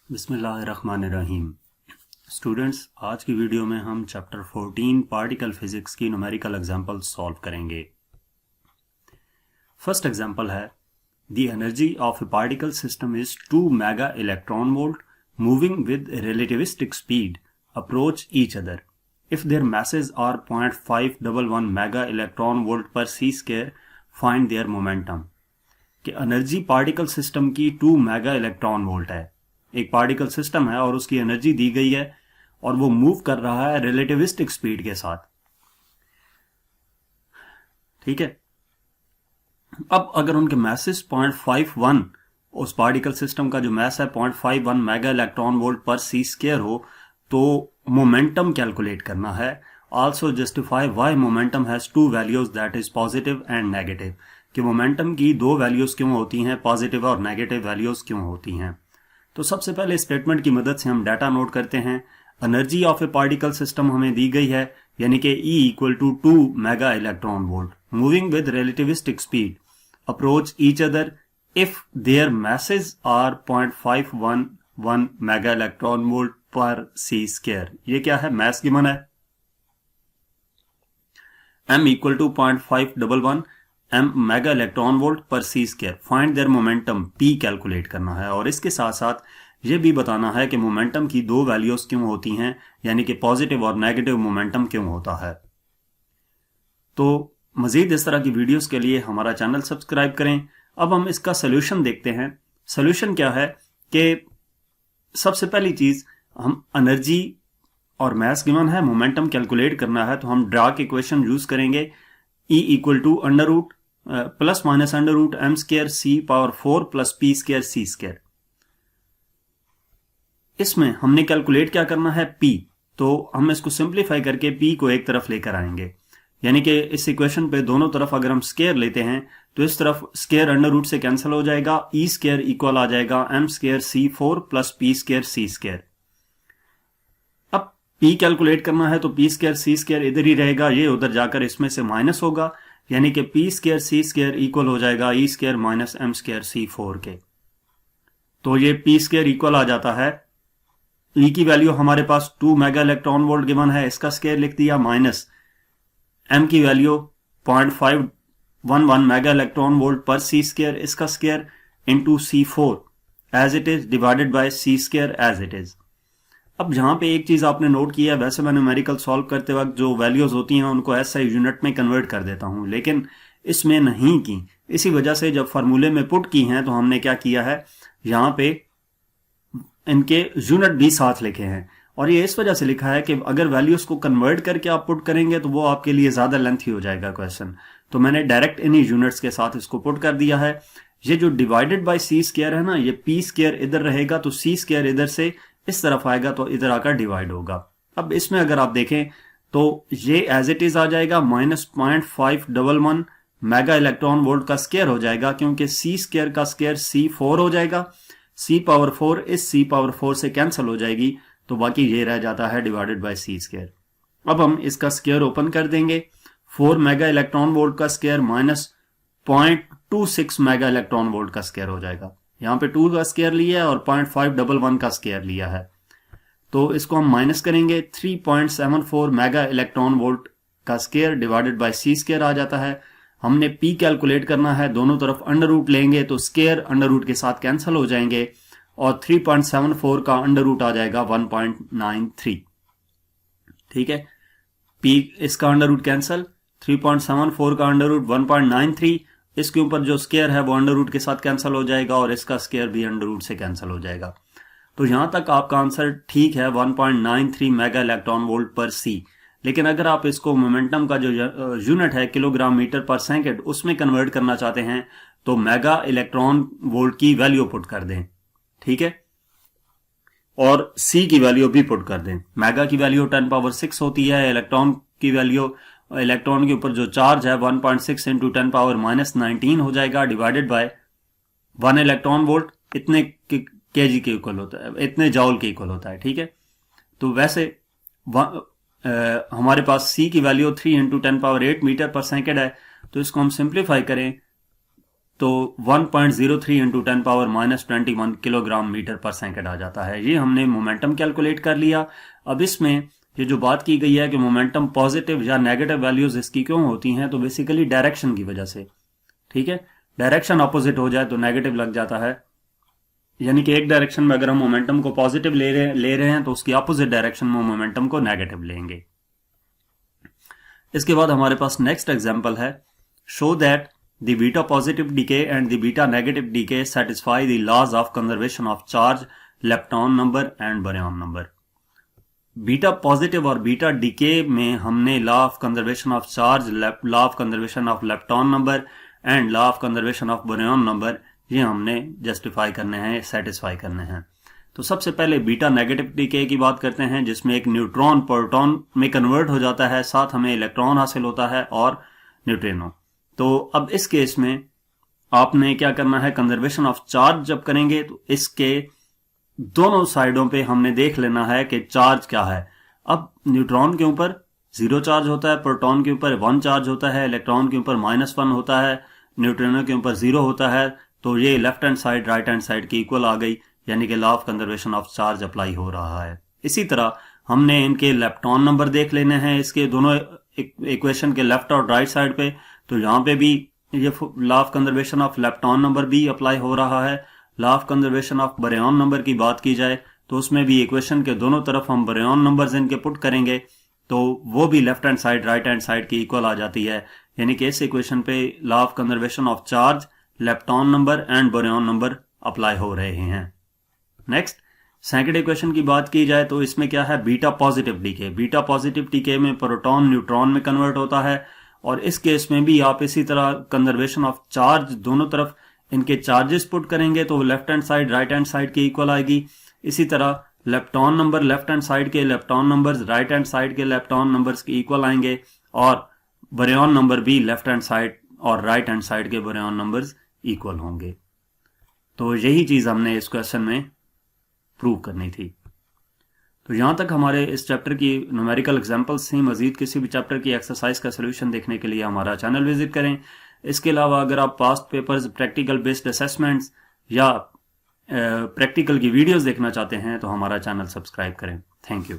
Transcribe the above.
बिस्मिल्लाहिर्रहमानिर्रहीम। स्टूडेंट्स, आज की वीडियो में हम चैप्टर 14 पार्टिकल फिजिक्स की न्यूमेरिकल एग्जांपल सॉल्व करेंगे। फर्स्ट एग्जांपल है the energy of a particle system is 2 mega electron volt moving with relativistic speed approach each other if their masses are 0.511 mega electron volt पर सी square find their momentum. कि एनर्जी particle system की 2 mega electron volt है। एक particle system है और उसकी energy दी गई है और वो मूव कर रहा है रिलेटिविस्टिक स्पीड के साथ। ठीक है, अब अगर उनके मैसेस 0.51, उस पार्टिकल सिस्टम का जो मैस है 0.51 मेगा इलेक्ट्रॉन वोल्ट पर सी स्क्वायर हो, तो मोमेंटम कैलकुलेट करना है। Also justify why momentum has to values that is positive and negative. कि मोमेंटम की दो वैल्यूज क्यों होती हैं, पॉजिटिव और नेगेटिव वैल्यूज क्यों होती हैं। तो सबसे पहले स्टेटमेंट की मदद से हम डाटा नोट करते हैं। Energy of a particle system हमें दी गई है, यानी कि E equal to 2 mega electron volt moving with relativistic speed approach each other if their masses are 0.511 mega electron volt पर सी स्क्वायर। ये क्या है, मैस गिवन है M equal to 0.511 M mega electron volt पर सी square. Find their momentum P calculate करना है और इसके साथ साथ ये भी बताना है कि मोमेंटम की दो वैल्यूज क्यों होती हैं, यानी कि पॉजिटिव और नेगेटिव मोमेंटम क्यों होता है। तो मजीद इस तरह की वीडियोस के लिए हमारा चैनल सब्सक्राइब करें। अब हम इसका सोल्यूशन देखते हैं। सोल्यूशन क्या है कि सबसे पहली चीज, हम एनर्जी और मास गिवन है, मोमेंटम कैलकुलेट करना है, तो हम ड्राक इक्वेशन यूज करेंगे। E equal to under root plus minus under root m square c power 4 plus p square C square. इसमें हमने कैलकुलेट क्या करना है, P। तो हम इसको सिंप्लीफाई करके P को एक तरफ लेकर आएंगे, यानी कि इस इक्वेशन पे दोनों तरफ अगर हम स्क्वायर लेते हैं तो इस तरफ स्क्वायर अंडर रूट से कैंसिल हो जाएगा। E स्क्वायर इक्वल आ जाएगा M square C 4 plus p square सी स्क्वायर। अब P कैलकुलेट करना है तो पी स्क्वायर सी स्क्वायर इधर ही रहेगा, ये उधर जाकर इसमें से माइनस होगा, यानी कि पी स्क्वायर सी स्क्वायर इक्वल हो जाएगा E square minus M square C 4 के। तो ये पी स्क्वायर इक्वल आ जाता है, E की वैल्यू हमारे पास 2 मेगा इलेक्ट्रॉन वोल्ट गिवन है, इसका स्क्वायर लिख दिया, माइनस M की वैल्यू 0.511 मेगा इलेक्ट्रॉन वोल्ट पर सी स्क्वायर, इसका square into C4 as it is divided by C square as it is. अब जहां पे एक चीज आपने नोट किया है, वैसे मैं न्यूमेरिकल सॉल्व करते वक्त जो वैल्यूज होती हैं उनको SI यूनिट में कन्वर्ट कर देता हूं, लेकिन इसमें नहीं की। इसी वजह से जब फार्मूले में पुट की हैं तो हमने क्या किया है, यहां पे इनके यूनिट भी साथ लिखे हैं। और ये इस वजह से लिखा है कि अगर वैल्यूज को कन्वर्ट करके आप पुट करेंगे तो वो आपके लिए ज्यादा लेंथी हो जाएगा क्वेश्चन। तो मैंने डायरेक्ट इन्हीं यूनिट्स के साथ इसको पुट कर दिया है। ये जो डिवाइडेड बाय सी स्क्वायर है ना, ये पी स्क्वायर इधर रहेगा तो सी स्क्वायर इधर से इस तरफ आएगा तो इधर आकर डिवाइड होगा। अब इसमें अगर आप देखें तो ये एज इट इज आ जाएगा, माइनस 0.511 मेगा इलेक्ट्रॉन वोल्ट का स्क्वायर हो जाएगा, क्योंकि सी स्क्वायर का स्क्वायर C4 हो जाएगा। C पावर 4 इस C पावर 4 से कैंसिल हो जाएगी, तो बाकी ये रह जाता है डिवाइडेड बाय सी स्क्वायर। अब हम इसका स्क्वायर ओपन कर देंगे। 4 मेगा इलेक्ट्रॉन वोल्ट का square minus 0.26 mega electron volt का स्क्वायर हो जाएगा। यहां पे 2 का स्क्वायर लिया है और 0.511 का स्क्वायर लिया है, तो इसको हम माइनस करेंगे। 3.74 मेगा इलेक्ट्रॉन वोल्ट का square divided by C square आ जाता है। हमने P कैलकुलेट करना है, दोनों तरफ अंडर रूट लेंगे तो स्क्वायर अंडर रूट के साथ कैंसिल हो जाएंगे और 3.74 का अंडर रूट आ जाएगा 1.93। ठीक है, P इसका अंडर रूट कैंसिल, 3.74 का अंडर रूट 1.93, इसके ऊपर जो स्क्वायर है वो अंडर रूट के साथ कैंसिल हो जाएगा और इसका स्क्वायर भी अंडर रूट से कैंसिल हो जाएगा। तो यहां तक आपका आंसर ठीक है, 1.93 मेगा इलेक्ट्रॉन वोल्ट पर सी। लेकिन अगर आप इसको मोमेंटम का जो यूनिट है किलोग्राम मीटर पर सेकंड, उसमें कन्वर्ट करना चाहते हैं तो मेगा इलेक्ट्रॉन वोल्ट की वैल्यू पुट कर दें। ठीक है, और सी की वैल्यू भी पुट कर दें। मेगा की वैल्यू 10 पावर 6 होती है, इलेक्ट्रॉन की वैल्यू, इलेक्ट्रॉन के ऊपर जो चार्ज है 1.6 इंटू 10 पावर माइनस 19 हो जाएगा, डिवाइडेड बाय 1 इलेक्ट्रॉन वोल्ट इतने केजी के इक्वल होता है, इतने जॉल के इक्वल होता है। ठीक है, तो वैसे हमारे पास सी की वैल्यू 3 इंटू 10 पावर 8 मीटर पर सेकेंड है, तो इसको हम सिंप्लीफाई करें तो 1.03 इंटू 10⁻⁻21 किलोग्राम मीटर पर सेकेंड आ जाता है। ये हमने मोमेंटम कैलकुलेट कर लिया। अब इसमें ये जो बात की गई है कि मोमेंटम पॉजिटिव या नेगेटिव वैल्यूज इसकी क्यों होती हैं, तो बेसिकली डायरेक्शन की वजह से। ठीक है, डायरेक्शन अपोजिट हो जाए तो नेगेटिव लग जाता है, यानी कि एक डायरेक्शन में अगर हम मोमेंटम को पॉजिटिव ले रहे हैं तो उसकी अपोजिट डायरेक्शन में मोमेंटम को नेगेटिव लेंगे। इसके बाद हमारे पास नेक्स्ट एग्जांपल है, show that the beta positive decay and the beta negative decay satisfy the laws of conservation of charge, lepton number and baryon number. Beta positive और beta decay में हमने law of conservation of charge, law of conservation of lepton number and law of conservation of baryon number ये हमने justify करने हैं, satisfy करने हैं। तो सबसे पहले बीटा नेगेटिव डीके की बात करते हैं, जिसमें एक न्यूट्रॉन प्रोटॉन में कन्वर्ट हो जाता है, साथ हमें इलेक्ट्रॉन हासिल होता है और न्यूट्रिनो। तो अब इस केस में आपने क्या करना है, कंजर्वेशन ऑफ चार्ज जब करेंगे तो इसके दोनों साइडों पे हमने देख लेना है कि चार्ज क्या है। अब न्यूट्रॉन के ऊपर 0 चार्ज होता है, प्रोटॉन के ऊपर 1 चार्ज होता है, इलेक्ट्रॉन के ऊपर -1 होता है, न्यूट्रिनो के ऊपर 0 होता है। तो ये left hand side right hand side की इक्वल आ गई, यानी कि law of conservation of charge apply हो रहा है। इसी तरह हमने इनके लेप्टॉन नंबर देख लेने हैं इसके दोनों इक्वेशन के लेफ्ट और राइट साइड पे। तो यहाँ पे भी ये law of conservation of lepton number भी अप्लाई हो रहा है। Law of conservation of baryon number की बात की जाए तो उसमें भी इक्वेशन के दोनों तरफ हम बारियन नंबर्स इनके पुट करेंगे तो वो भी left hand side right hand side की इक्वल आ जाती है, यानी कि इस इक्वेशन पे law of conservation of charge, lepton number and baryon number apply हो रहे हैं। नेक्स्ट सेकंड इक्वेशन की बात की जाए तो इसमें क्या है, beta positive decay. Beta positive decay में प्रोटॉन न्यूट्रॉन में कन्वर्ट होता है और इस केस में भी आप इसी तरह कंजर्वेशन ऑफ चार्ज दोनों तरफ इनके चार्जेस पुट करेंगे तो left hand side right hand side की इक्वल आएगी। इसी तरह lepton number left hand side के lepton numbers right hand side के लेप्टॉन नंबर्स की इक्वल आएंगे और बारियन नंबर भी लेफ्ट हैंड साइड और राइट हैंड साइड के बारियन नंबर्स इक्वल होंगे। तो यही चीज हमने इस क्वेश्चन में प्रूव करनी थी। तो यहां तक हमारे इस चैप्टर की न्यूमेरिकल एग्जांपल्स थी। मजीद किसी भी चैप्टर की एक्सरसाइज का सोल्यूशन देखने के लिए हमारा चैनल विजिट करें। इसके अलावा अगर आप past papers, practical based assessments या प्रैक्टिकल की वीडियोस देखना चाहते हैं तो हमारा चैनल सब्सक्राइब करें। Thank you.